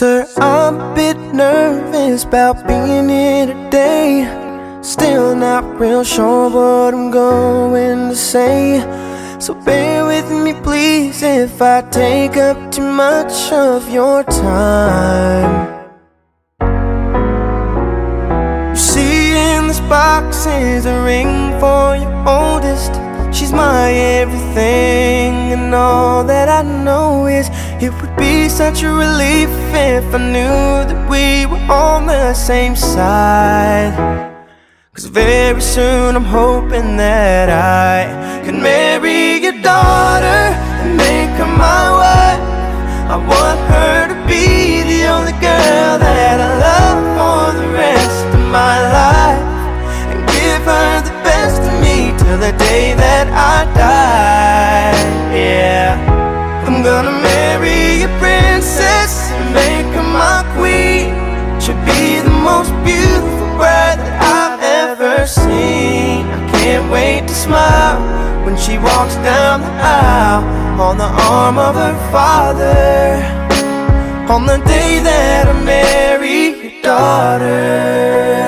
Sir, I'm a bit nervous about being here today. Still not real sure what I'm going to say, so bear with me please if I take up too much of your time. You see, in this box is a ring for your oldest. She's my everything, and all that I know is it would be such a relief if I knew that we were on the same side. 'Cause very soon I'm hoping that I can marry your daughter and make her my wife. I want her to be the only girl that I love for the rest of my life, and give her the best of me till the day that I die. Yeah, I'm gonna marry a princess and make her my queen. She'll be the most beautiful bride that I've ever seen. I can't wait to smile when she walks down the aisle on the arm of her father, on the day that I marry your daughter.